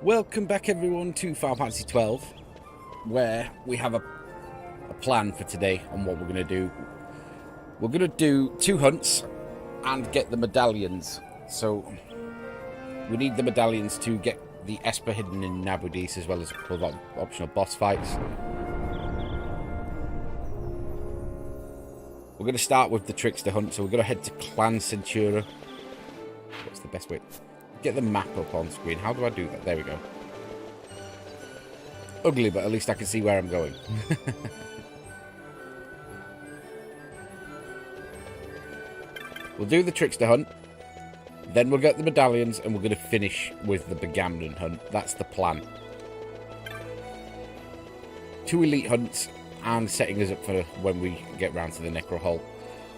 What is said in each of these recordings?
Welcome back everyone to Final Fantasy XII, where we have a plan for today on what we're going to do. We're going to do 2 hunts and get the medallions. So we need the medallions to get the Esper hidden in Nabreus, as well as optional boss fights. We're going to start with the Trickster hunt, so we're going to head to Clan Centura. What's the best way? Get the map up on screen. How do I do that? There we go. Ugly, but at least I can see where I'm going. We'll do the Trickster hunt. Then we'll get the medallions, and we're going to finish with the Ba'Gamnan hunt. That's the plan. 2 elite hunts, and setting us up for when we get round to the Necro Hole.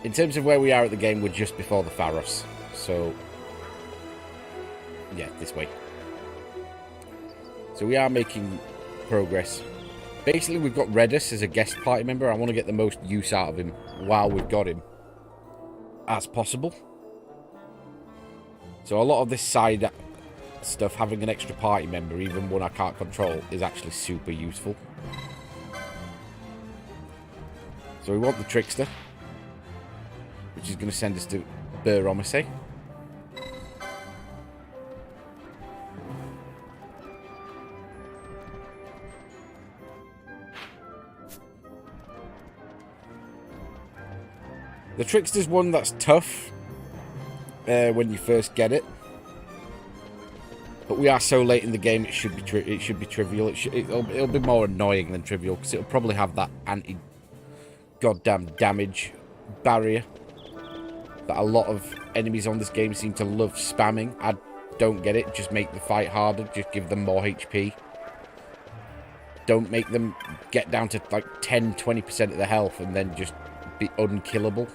In terms of where we are at the game, we're just before the Pharos. So yeah, this way. So we are making progress. Basically, we've got Redis as a guest party member. I want to get the most use out of him while we've got him as possible. So a lot of this side stuff, having an extra party member, even one I can't control, is actually super useful. So we want the Trickster, which is going to send us to Behemoth. The Trickster's one that's tough when you first get it, but we are so late in the game. It should be trivial. It'll be more annoying than trivial because it'll probably have that anti-goddamn damage barrier that a lot of enemies on this game seem to love spamming. I don't get it. Just make the fight harder. Just give them more HP. Don't make them get down to like 10-20% of the health and then just be unkillable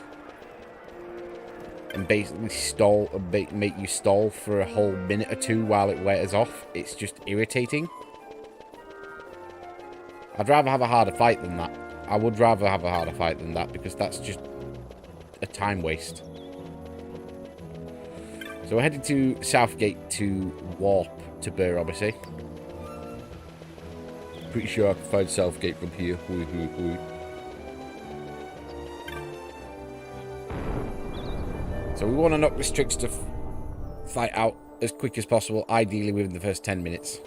and basically stall and make you stall for a whole minute or 2 while it wears off. It's just irritating. I'd rather have a harder fight than that. I would rather have a harder fight than that, because that's just a time waste. So we're heading to Southgate to warp to Behemoth. Pretty sure I can find Southgate from here. So we want to knock this Trickster fight out as quick as possible, ideally within the first 10 minutes.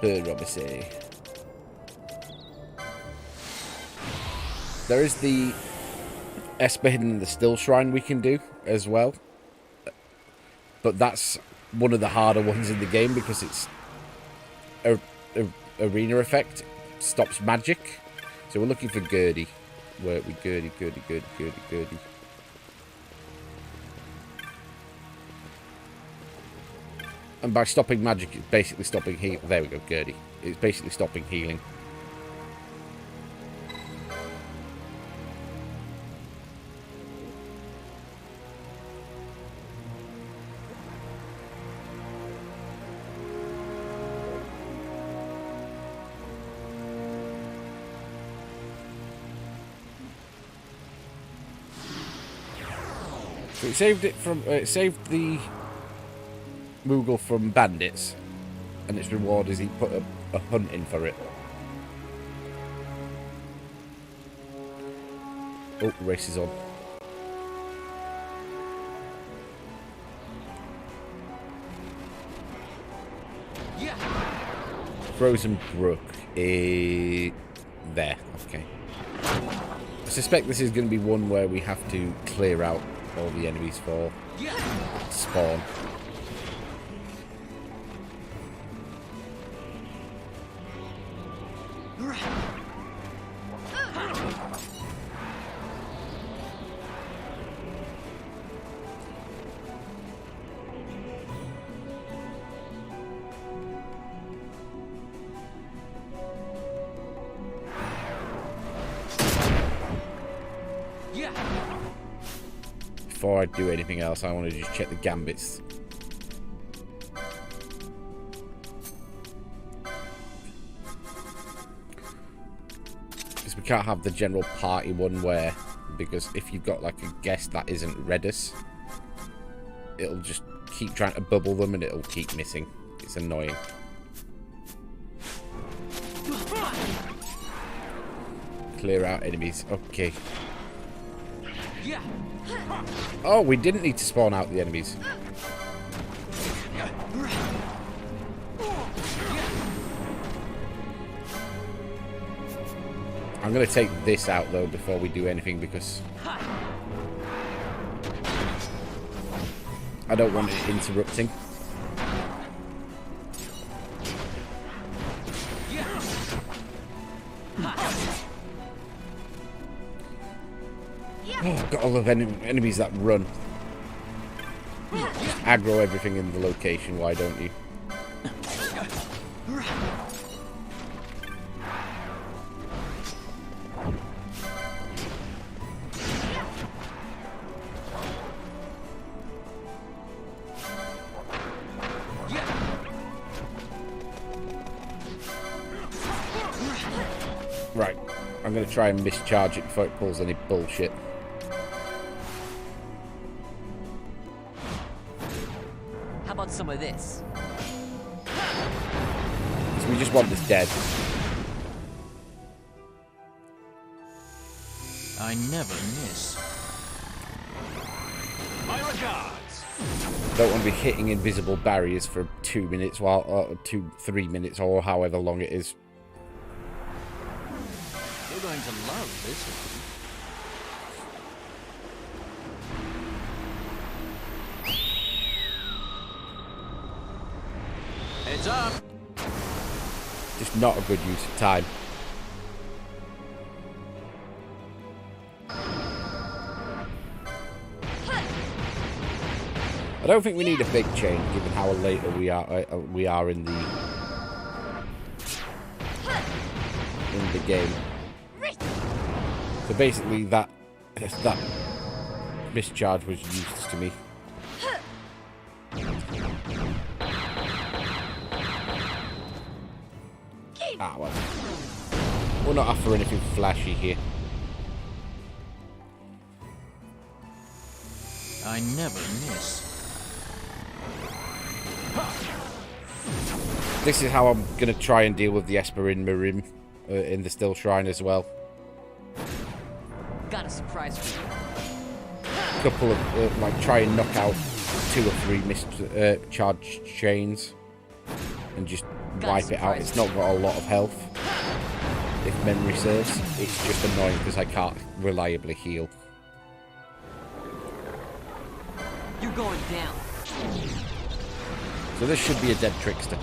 Behemoth. There is the Esper hidden in the Still Shrine we can do as well. But that's one of the harder ones in the game because it's a arena effect. Stops magic. So we're looking for Gurdy. Where are we? Gurdy. And by stopping magic, it's basically stopping healing. There we go, Gurdy. It's basically stopping healing. So it saved it from. It saved the Moogle from bandits, and its reward is he put a hunt in for it. Oh, race is on. Yeah. Frozen Brook is there. Okay. I suspect this is going to be one where we have to clear out all the enemies for spawn. Before I do anything else, I want to just check the gambits. Because we can't have the general party one where, because if you've got like a guest that isn't Redis, it'll just keep trying to bubble them and it'll keep missing. It's annoying. Clear out enemies. Okay. Oh, we didn't need to spawn out the enemies. I'm going to take this out, though, before we do anything, because I don't want it interrupting. Oh, I've got all of enemies that run. Just aggro everything in the location, why don't you? Right, I'm going to try and mischarge it before it pulls any bullshit. How about some of this? So we just want this dead. I never miss. My regards. Don't want to be hitting invisible barriers for 2 minutes, while 3 minutes, or however long it is. You're going to love this one. Heads up. Just not a good use of time. I don't think we need a big chain, given how later we are in the game. So basically, that mischarge was useless to me. Ah, well. We're not after anything flashy here. I never miss. This is how I'm going to try and deal with the Esper in Marim, in the Still Shrine as well. Got a surprise for you. Couple of, like, try and knock out 2 or 3 mischarged chains and just wipe it out. It's not got a lot of health, if memory serves. It's just annoying because I can't reliably heal. You're going down. So this should be a dead Trickster.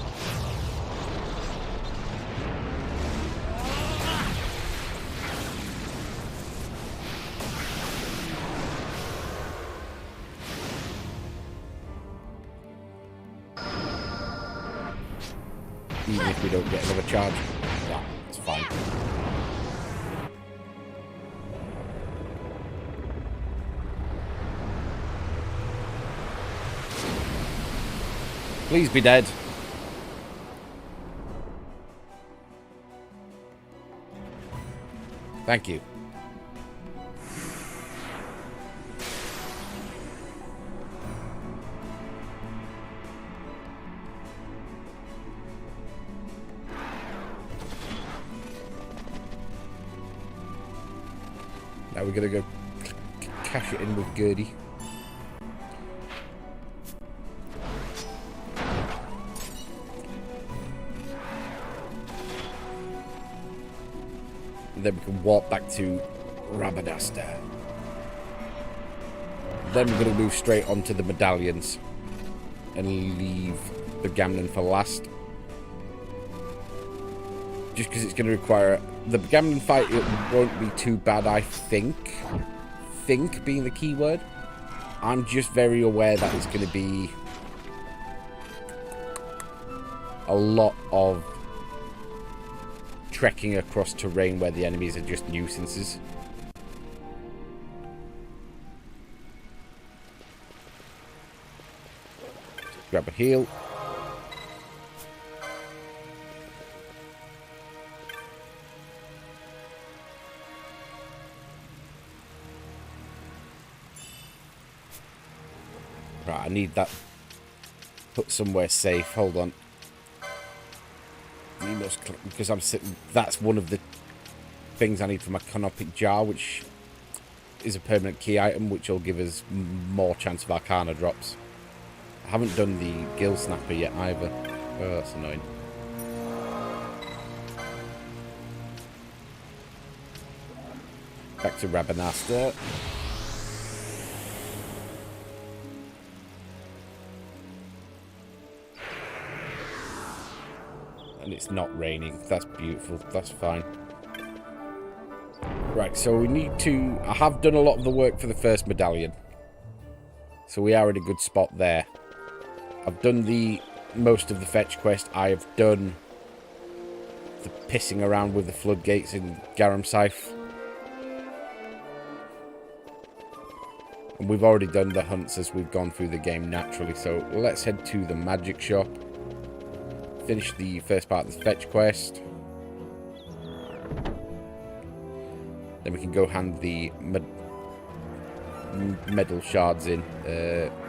Even if we don't get another charge. Yeah, it's fine. Please be dead. Thank you. Now we're going to go cash it in with Gertie. Then we can walk back to Rabadasta. Then we're going to move straight onto the medallions and leave Ba'Gamnan for last. Just because it's going to require... The Ba'Gamnan fight, it won't be too bad, I think. Think being the key word. I'm just very aware that it's going to be a lot of trekking across terrain where the enemies are just nuisances. Grab a heal. Right, I need that put somewhere safe. Hold on. Because I'm sitting... That's one of the things I need for my canopic jar, which is a permanent key item, which will give us more chance of Arcana drops. I haven't done the Gill Snapper yet either. Oh, that's annoying. Back to Rabanasta. And it's not raining. That's beautiful. That's fine. Right, so we need to... I have done a lot of the work for the first medallion. So we are in a good spot there. I've done most of the fetch quest. I have done the pissing around with the floodgates in Garam Scythe. And we've already done the hunts as we've gone through the game naturally. So let's head to the magic shop. Finish the first part of the fetch quest. Then we can go hand the medal shards in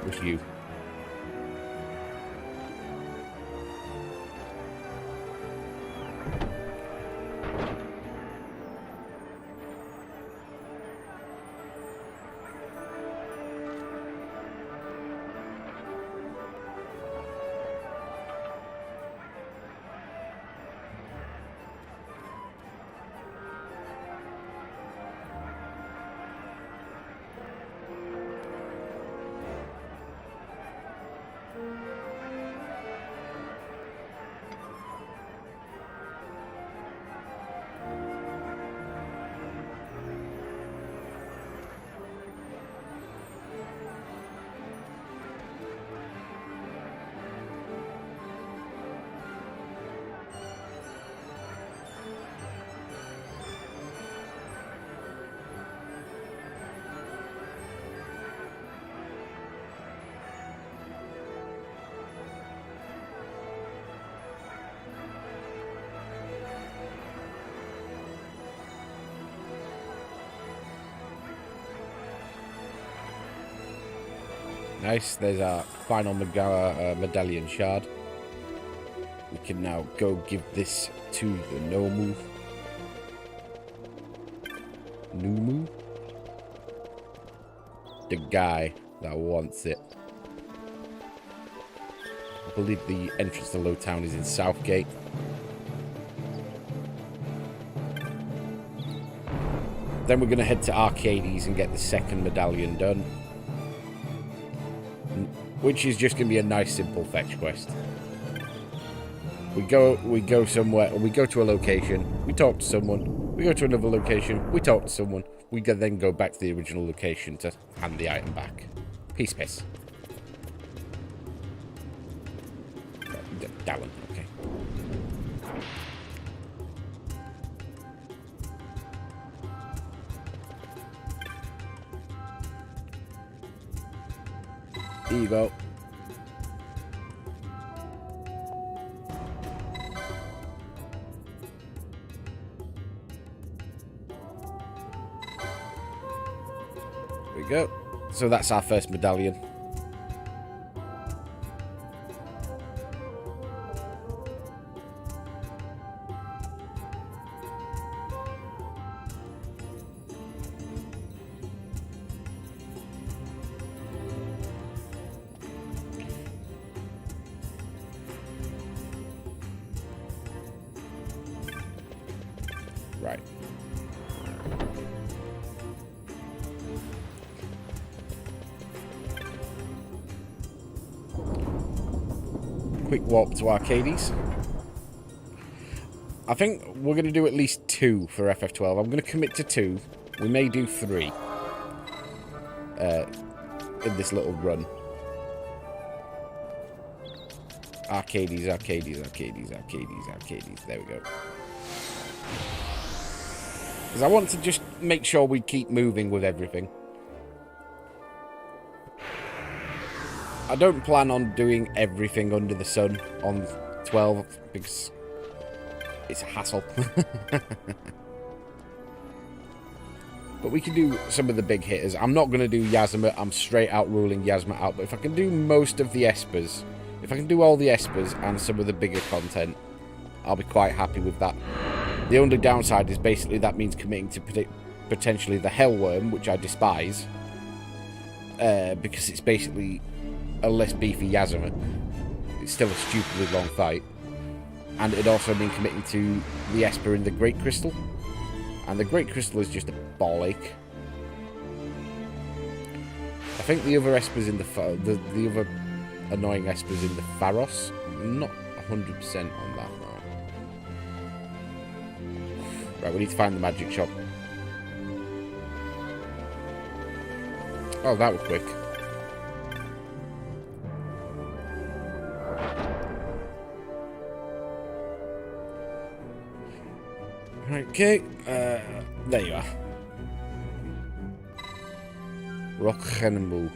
with you. Nice, there's our final medallion shard. We can now go give this to the Numu? The guy that wants it. I believe the entrance to Lowtown is in Southgate. Then we're going to head to Arcades and get the second medallion done. Which is just going to be a nice simple fetch quest. We go somewhere, we go to a location, we talk to someone, we go to another location, we talk to someone, we can then go back to the original location to hand the item back. Peace, piss. That one, okay. Here you go. There we go. So that's our first medallion. Right. Quick warp to Arcades. I think we're going to do at least 2 for FF12. I'm going to commit to 2. We may do 3 in this little run. Arcades. There we go. Because I want to just make sure we keep moving with everything. I don't plan on doing everything under the sun on 12 because it's a hassle. But we can do some of the big hitters. I'm not going to do Yazma. I'm straight out ruling Yazma out. But if I can do most of the Espers, if I can do all the Espers and some of the bigger content, I'll be quite happy with that. The only downside is basically that means committing to potentially the Hellworm, which I despise. Because it's basically a less beefy Yazma. It's still a stupidly long fight. And it'd also mean committing to the Esper in the Great Crystal. And the Great Crystal is just a ball ache. I think the other Espers in the other annoying Espers in the Pharos, I'm not 100% on that now. Right, we need to find the magic shop. Oh, that was quick. Okay, there you are. Rockhenemu.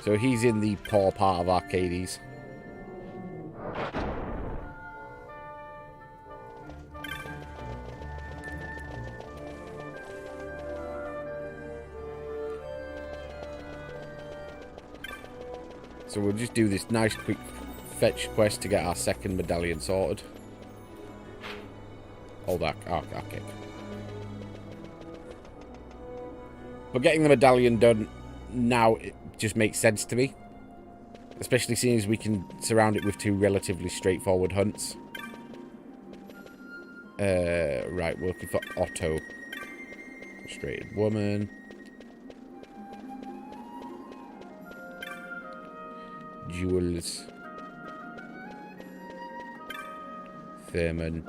So he's in the poor part of Arcades. So we'll just do this nice quick fetch quest to get our second medallion sorted. Hold that. Oh, okay. But getting the medallion done now, it just makes sense to me. Especially seeing as we can surround it with two relatively straightforward hunts. Right, we're looking for Otto. Frustrated woman. Jewels. Thurman.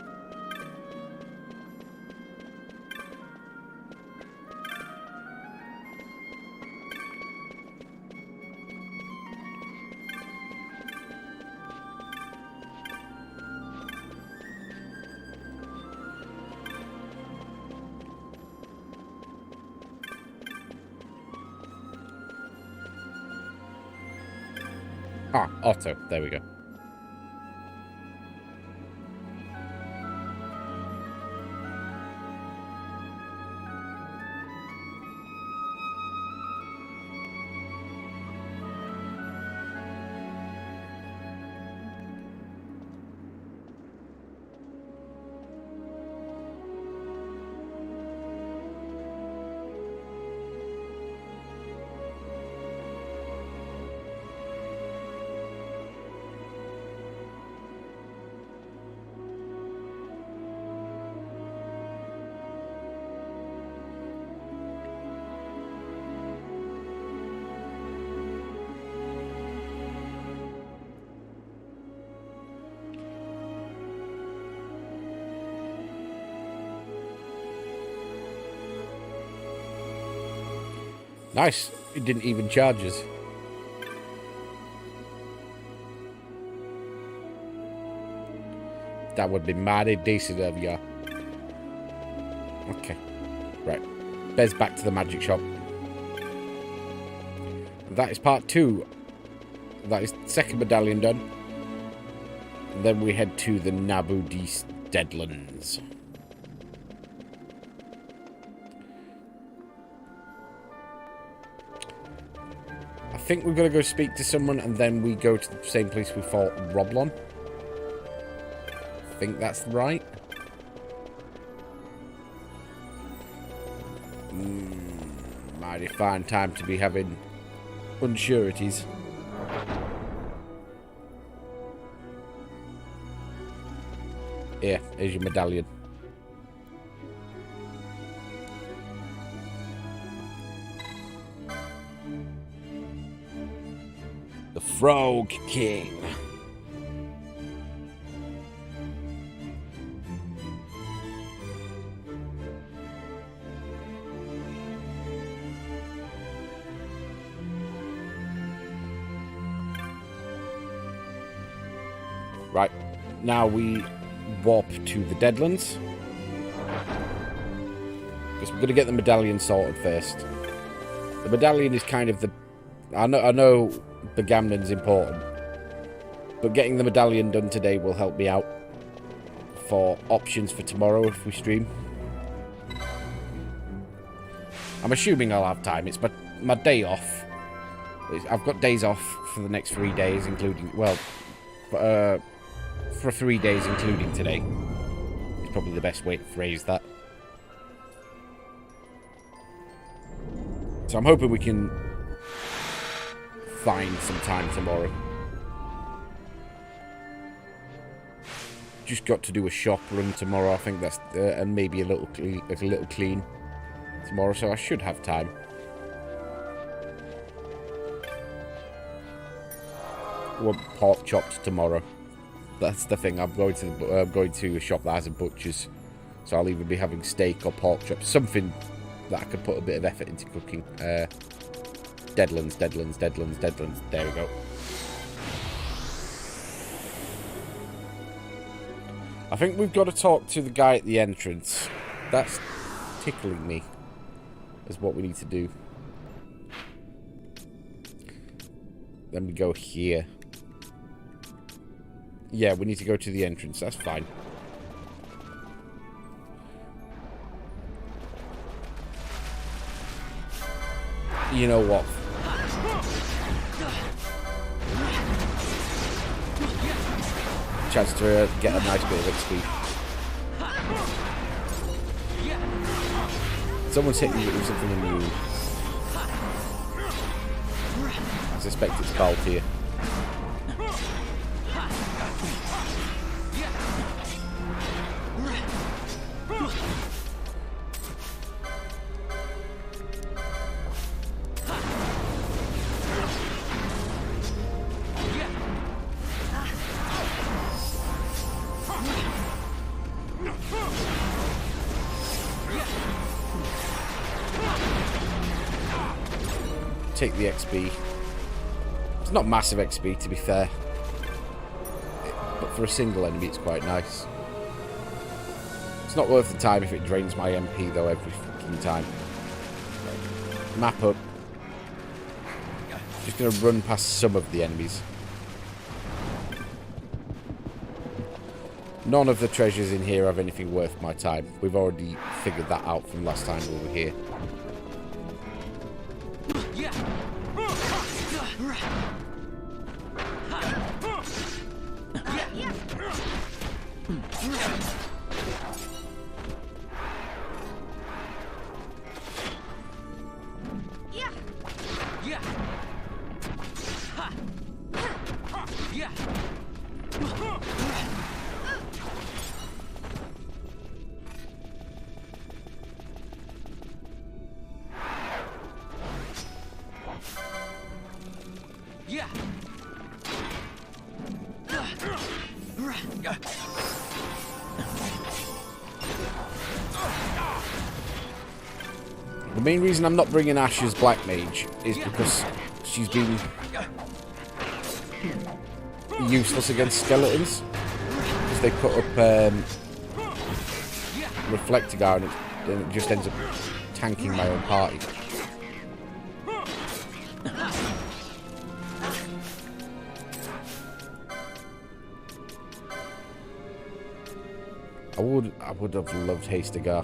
Ah, Otto. There we go. Nice. It didn't even charge us. That would be mighty decent of you. Okay. Right. Bez back to the magic shop. That is part 2. That is second medallion done. And then we head to the Nabreus Deadlands. I think we're going to go speak to someone and then we go to the same place we fought Roblon. I think that's right. Mighty fine time to be having unsureties. Here, here's your medallion. The Frog King. Right, now we warp to the Deadlands. because we're going to get the medallion sorted first. The medallion is kind of the... I know Ba'Gamnan's important, but getting the medallion done today will help me out for options for tomorrow if we stream. I'm assuming I'll have time. It's my day off. I've got days off for the next 3 days, including... Well, for 3 days, including today. It's probably the best way to phrase that. So I'm hoping we can find some time tomorrow. Just got to do a shop run tomorrow. I think that's and maybe a little clean tomorrow, so I should have time. Want pork chops tomorrow. That's the thing. I'm going to a shop that has a butcher's, so I'll either be having steak or pork chops. Something that I could put a bit of effort into cooking. Deadlands. There we go. I think we've got to talk to the guy at the entrance. That's tickling me. Is what we need to do. Then we go here. Yeah, we need to go to the entrance. That's fine. You know what? Chance to get a nice bit of XP. Someone's hitting you with something immune. I suspect it's Baltier. Take the XP. It's not massive XP, to be fair, but for a single enemy it's quite nice. It's not worth the time if it drains my MP though every fucking time. Map up. Just gonna run past some of the enemies. None of the treasures in here have anything worth my time. We've already figured that out from last time we were here. The main reason I'm not bringing Ash as Black Mage is because she's been useless against skeletons. Because they put up Reflector Guard and it just ends up tanking my own party. I would have loved Hastegar.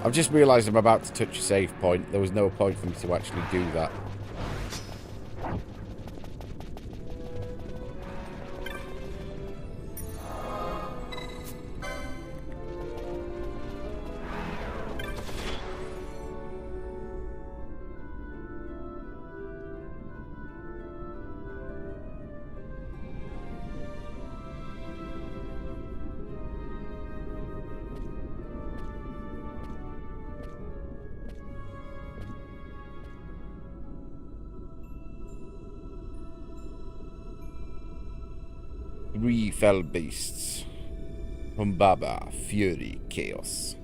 I've just realised I'm about to touch a save point. There was no point for me to actually do that. 3 fell beasts. Humbaba, Fury, Chaos.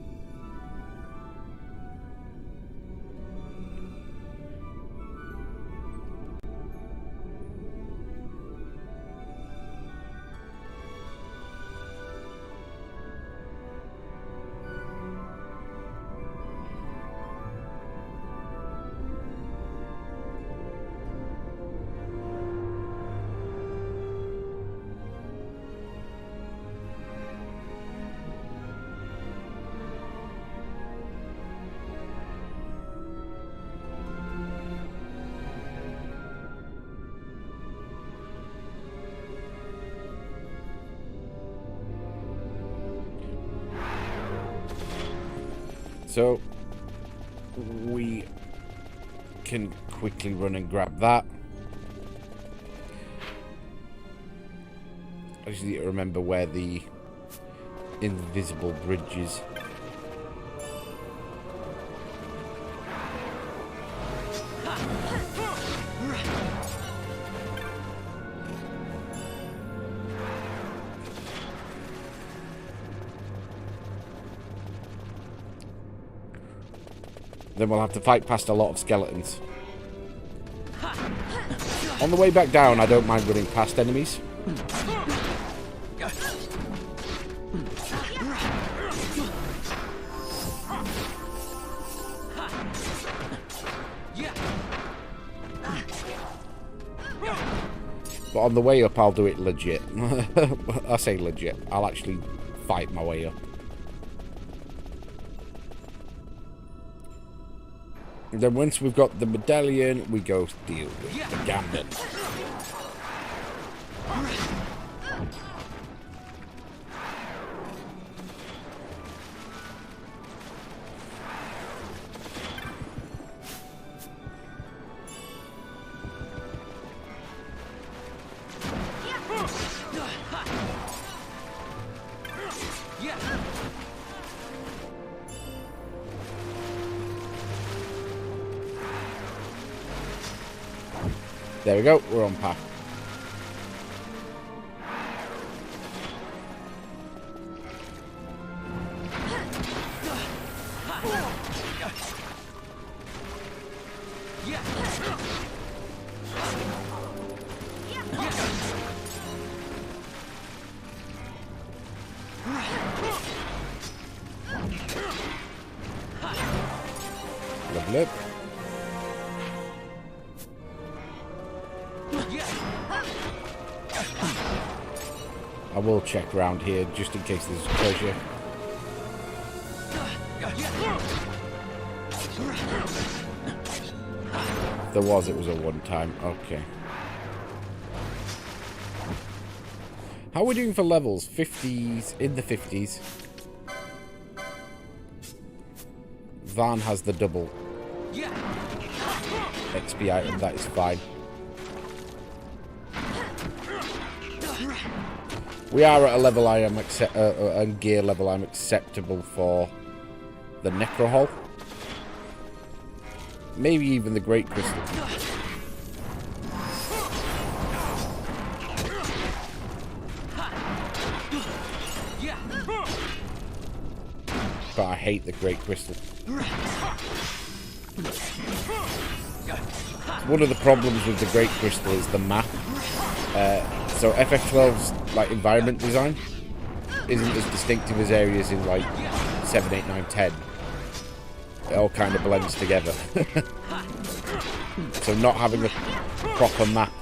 So, we can quickly run and grab that. I just need to remember where the invisible bridge is. Then we'll have to fight past a lot of skeletons. On the way back down, I don't mind running past enemies. But on the way up, I'll do it legit. I say legit. I'll actually fight my way up. And then once we've got the medallion, we go deal with Ba'Gamnan. There we go, we're on path. Lovely. I will check around here just in case there's treasure. If there was, it was a one-time. Okay. How are we doing for levels? 50s, in the 50s. Van has the double XP item, that is fine. We are at a level I am and gear level I'm acceptable for the Necro Hull. Maybe even the Great Crystal. But I hate the Great Crystal. One of the problems with the Great Crystal is the map. So FF12's like environment design isn't as distinctive as areas in like 7, 8, 9, 10. It all kind of blends together. So not having a proper map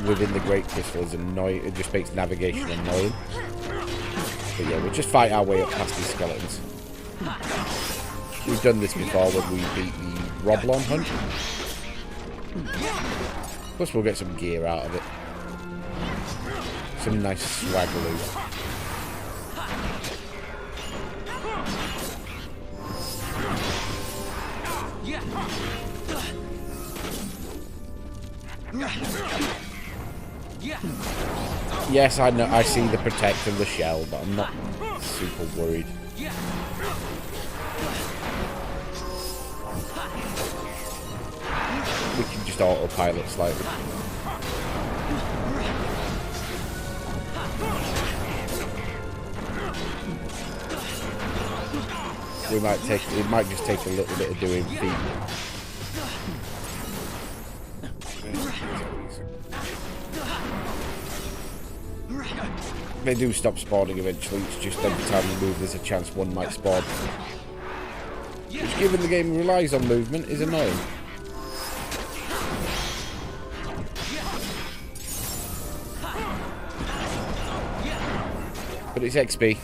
within the Great Crystal is annoying. It just makes navigation annoying. But yeah, we'll just fight our way up past these skeletons. We've done this before when we beat the Roblon hunt. Plus we'll get some gear out of it. Some nice swag loot. Yes, I know. I see the protect and the shell, but I'm not super worried. We can just autopilot slightly. We might take. It might just take a little bit of doing feet. They do stop spawning eventually. It's just every time you move, there's a chance one might spawn. Which, given the game relies on movement, is annoying. But it's XP.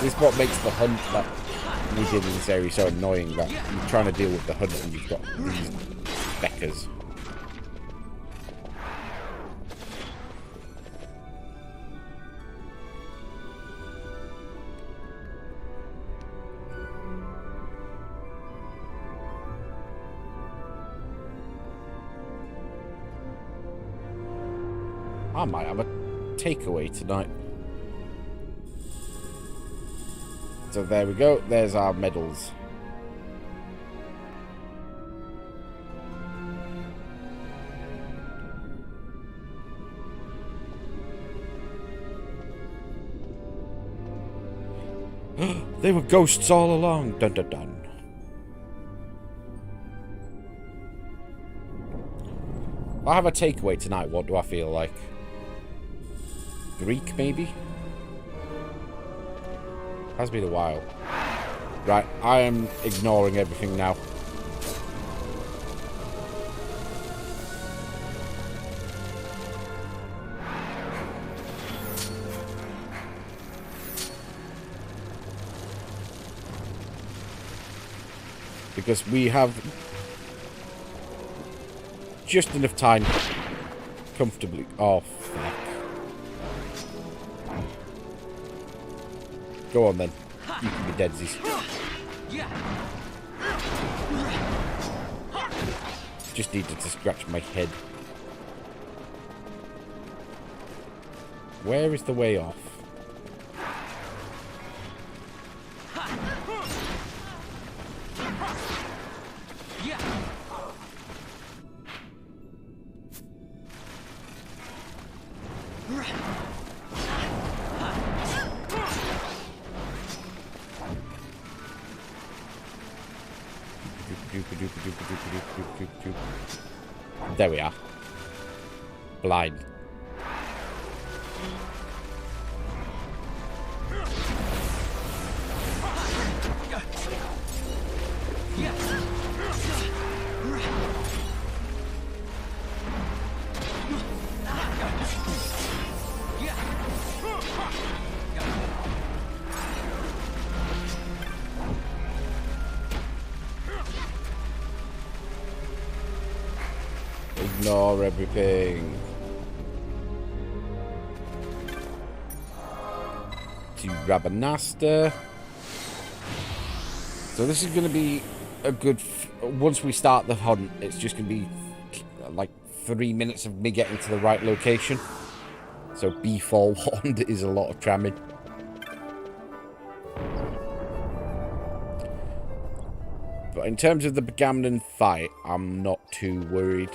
This is what makes the hunt that we did in this area so annoying, that you're trying to deal with the hunt and you've got these beckers. I might have a takeaway tonight. So there we go. There's our medals. They were ghosts all along. Dun dun dun. I have a takeaway tonight. What do I feel like? Greek, maybe? Has been a while. Right, I am ignoring everything now. Because we have just enough time comfortably. Oh, fuck. Go on then. You can be deadsies. Just needed to scratch my head. Where is the way off? There we are. Blind. Ignore everything. To Rabanasta. So this is going to be a good... once we start the hunt, it's just going to be like 3 minutes of me getting to the right location. So be forewarned, it is a lot of tramming. But in terms of the Ba'Gamnan fight, I'm not too worried.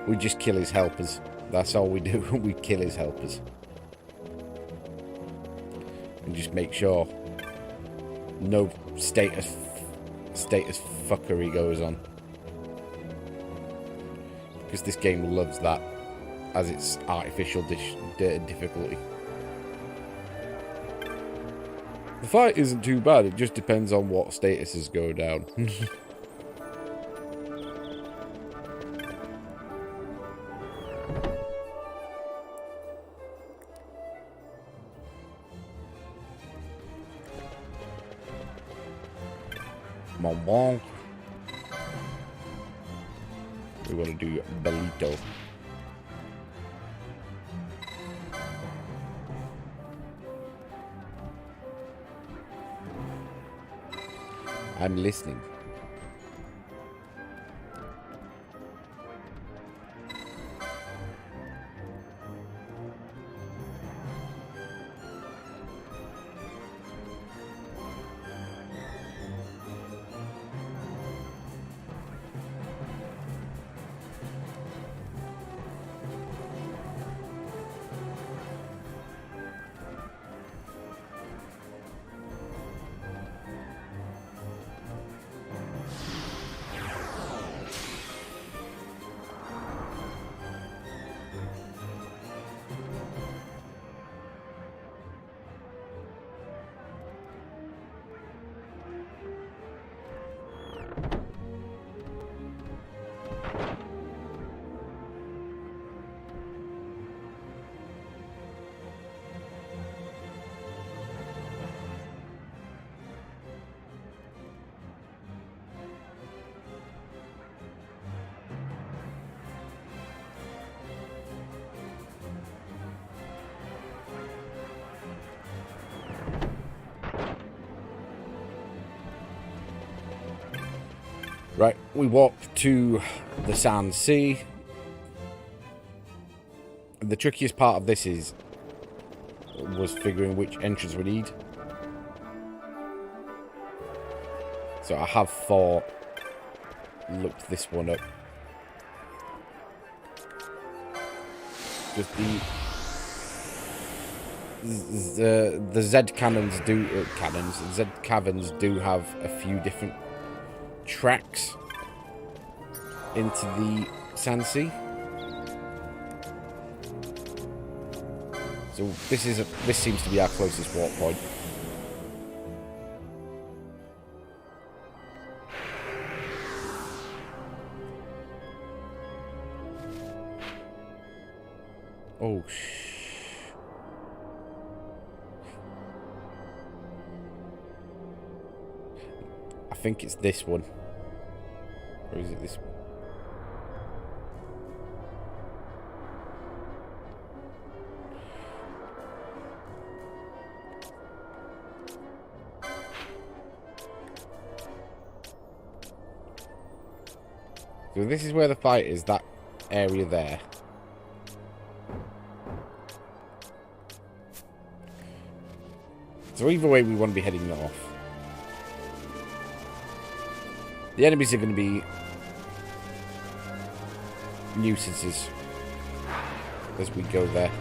We just kill his helpers. That's all we do. We kill his helpers. And just make sure no status fuckery goes on. Because this game loves that as its artificial difficulty. The fight isn't too bad. It just depends on what statuses go down. Bon. We want to do Belito. I'm listening. Right, we walk to the Sand Sea. The trickiest part of this was figuring which entrance we need. So I have looked this one up. Just the Z cannons Z caverns do have a few different tracks into the Sand Sea. So this seems to be our closest walk point. Oh, I think it's this one. Or is it this one? So this is where the fight is, that area there. So either way, we want to be heading north. The enemies are going to be nuisances as we go there.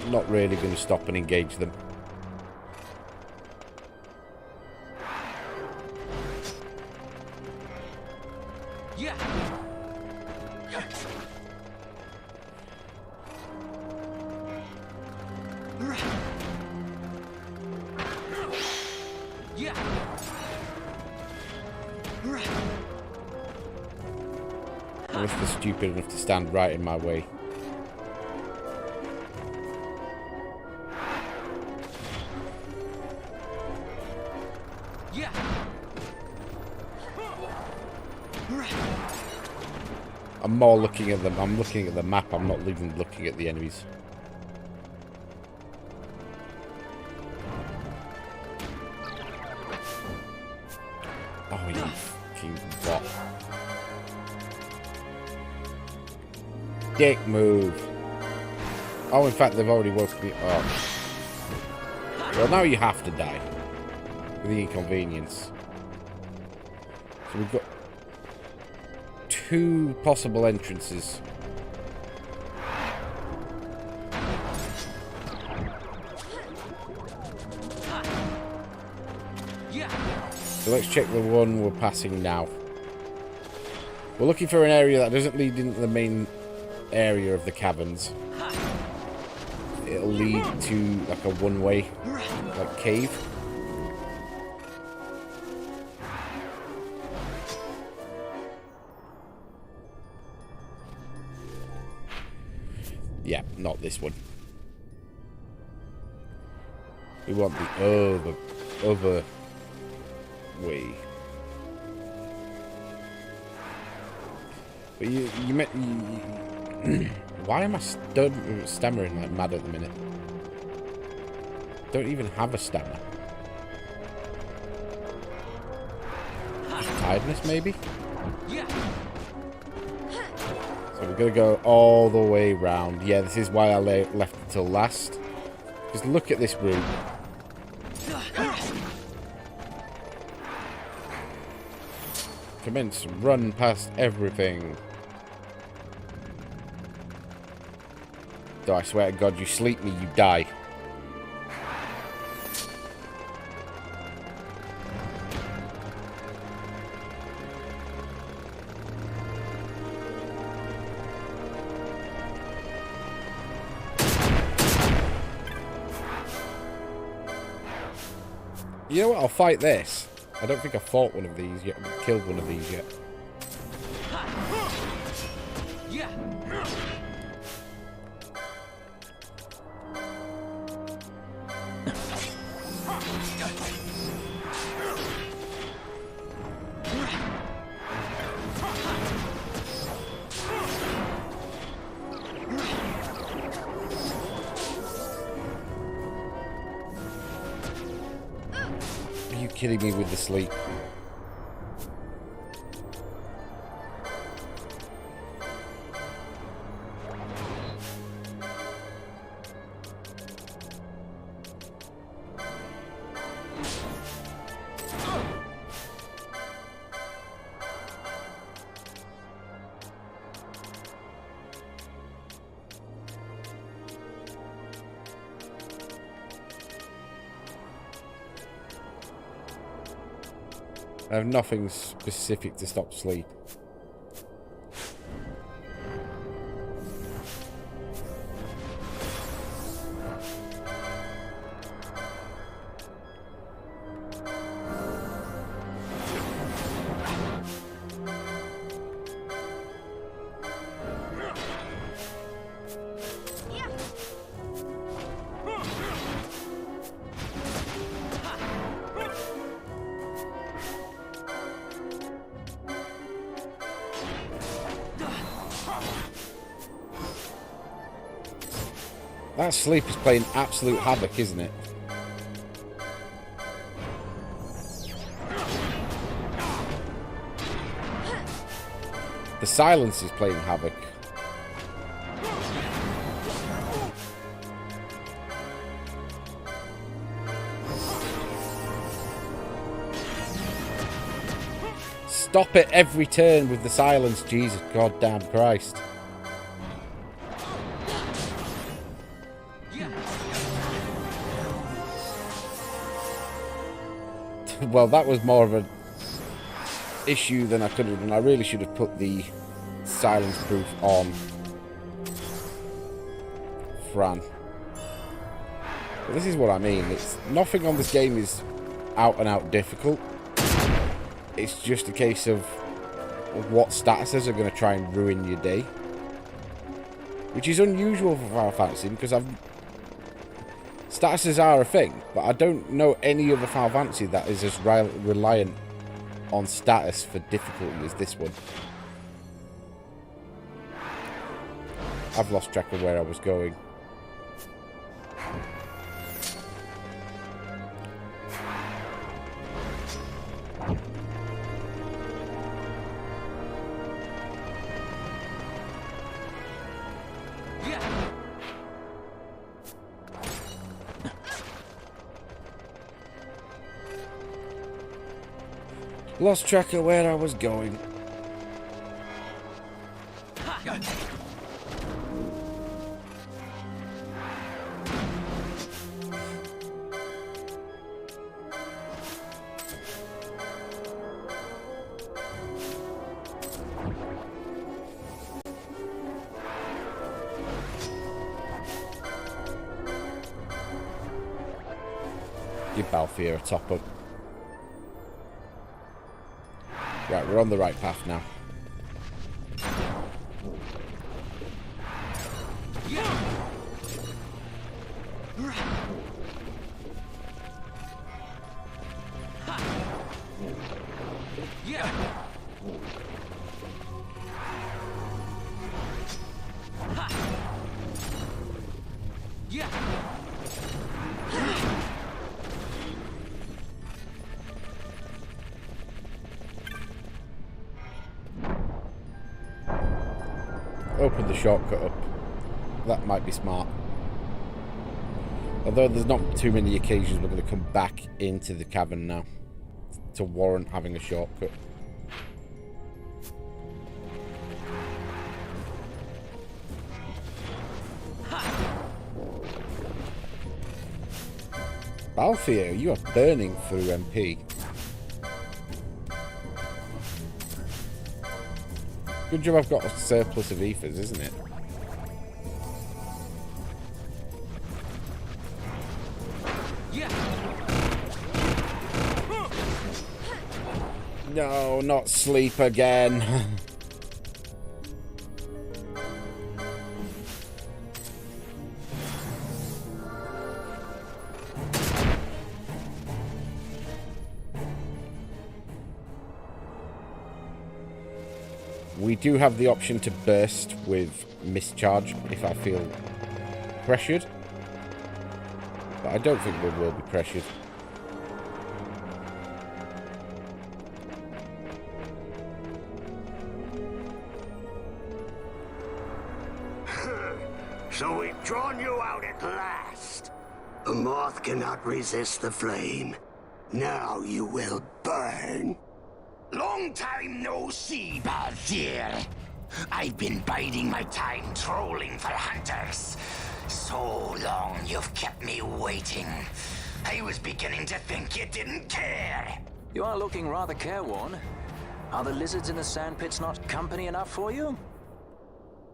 Not really going to stop and engage them. Unless they're stupid enough to stand right in my way. I'm more looking at them. I'm looking at the map. I'm not even looking at the enemies. Oh, you fucking bot. Dick move. Oh, in fact, they've already woken me up. Well, now you have to die. For the inconvenience. So we've got 2 possible entrances. So let's check the one we're passing now. We're looking for an area that doesn't lead into the main area of the caverns. It'll lead to like a one-way like cave. Yeah, not this one. We want the other way. But you met. Why am I stammering like mad at the minute? Don't even have a stammer. Just tiredness, maybe? So we're going to go all the way round. Yeah, this is why I left it till last. Just look at this route. Commence, run past everything. Though I swear to God, you sleep me, you die. You know what? I'll fight this. I don't think I've fought one of these yet. Killed one of these yet. kidding me with the sleep. I have nothing specific to stop sleep. That sleep is playing absolute havoc, isn't it? The silence is playing havoc. Stop it every turn with the silence, Jesus goddamn Christ. Well, that was more of an issue than I could have done. I really should have put the silence proof on Fran. But this is what I mean. It's nothing on this game is out and out difficult. It's just a case of what statuses are going to try and ruin your day, which is unusual for Final Fantasy because statuses are a thing, but I don't know any other Final Fantasy that is as reliant on status for difficulty as this one. I've lost track of where I was going. Lost track of where I was going. Give Balthier a top up. Right, we're on the right path now. Open the shortcut up. That might be smart. Although there's not too many occasions we're going to come back into the cavern now to warrant having a shortcut. Balthier, you are burning through MP. Good job I've got a surplus of ethers, isn't it? No, not sleep again. We do have the option to burst with mischarge if I feel pressured, but I don't think we will be pressured. So we've drawn you out at last. The moth cannot resist the flame. Now you will burn. Long time no see, Baldir. I've been biding my time trolling for hunters. So long you've kept me waiting. I was beginning to think you didn't care. You are looking rather careworn. Are the lizards in the sandpits not company enough for you?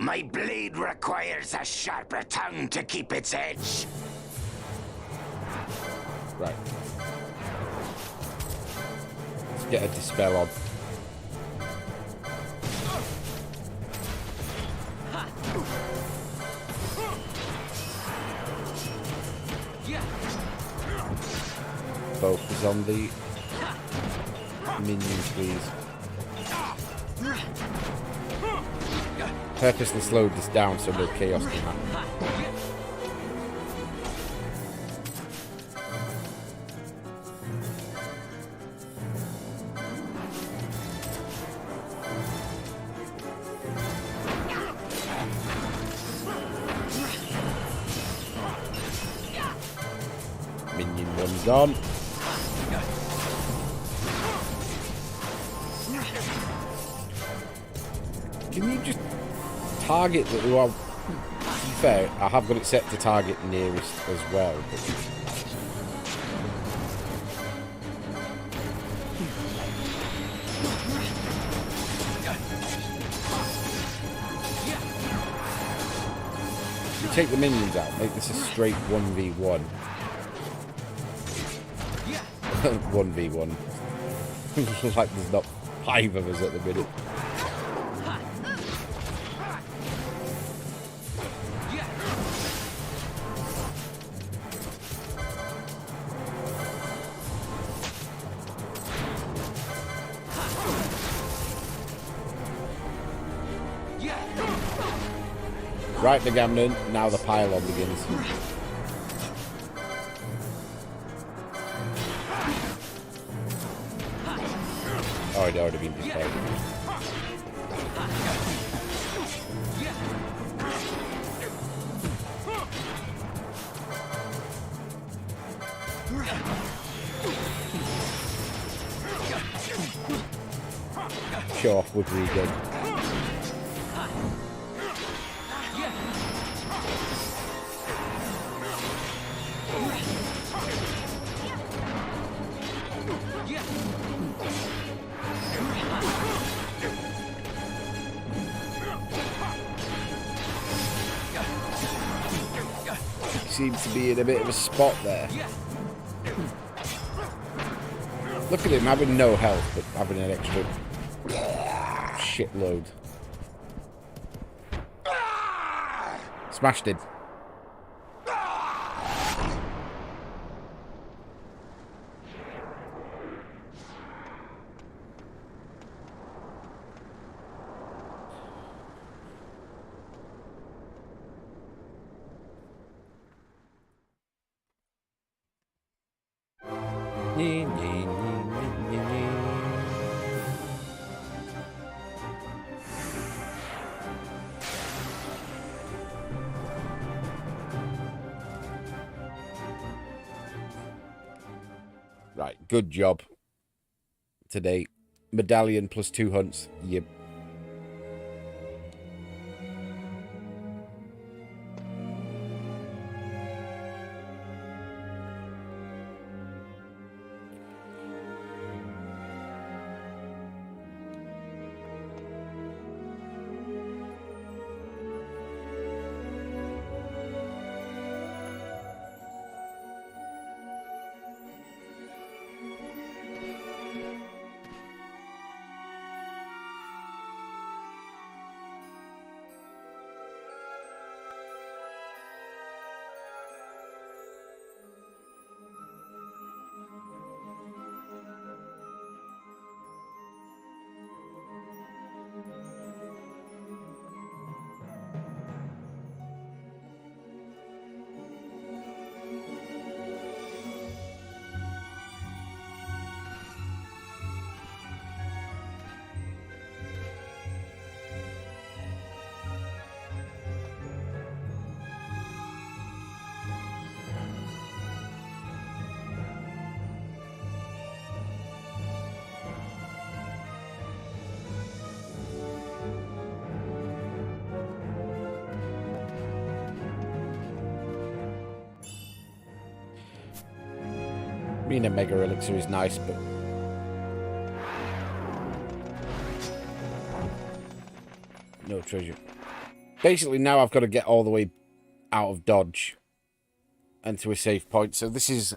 My blade requires a sharper tongue to keep its edge. Right. Let's get a dispel on. Focus on the minions, please. Purposely slowed this down so no chaos can happen. Minion one's on. Can you just target that? Well, to be fair, I have got it set to target nearest as well. But... you take the minions out, make this a straight 1v1. 1v1. Like there's not 5 of us at the minute. Right, Ba'Gamnan, now the pylon begins. Oh, it already been dispelled. Show off with regen. Seems to be in a bit of a spot there. Look at him having no health, but having an extra shitload. Smashed him. Right, good job today. Medallion plus 2 hunts. Yep. Being a mega elixir is nice, but no treasure. Basically, now I've got to get all the way out of dodge and to a safe point. So this is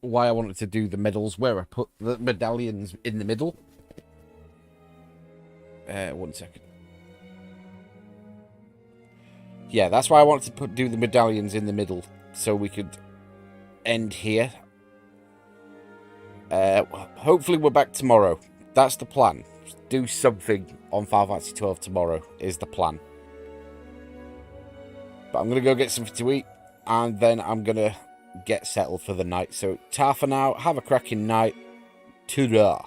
why I wanted to do the medals, where I put the medallions in the middle. 1 second. Yeah, that's why I wanted to do the medallions in the middle, so we could end here. Hopefully we're back tomorrow. That's the plan. Do something on Final Fantasy 12 tomorrow is the plan. But I'm going to go get something to eat, and then I'm going to get settled for the night. So, ta for now. Have a cracking night. Ta-da.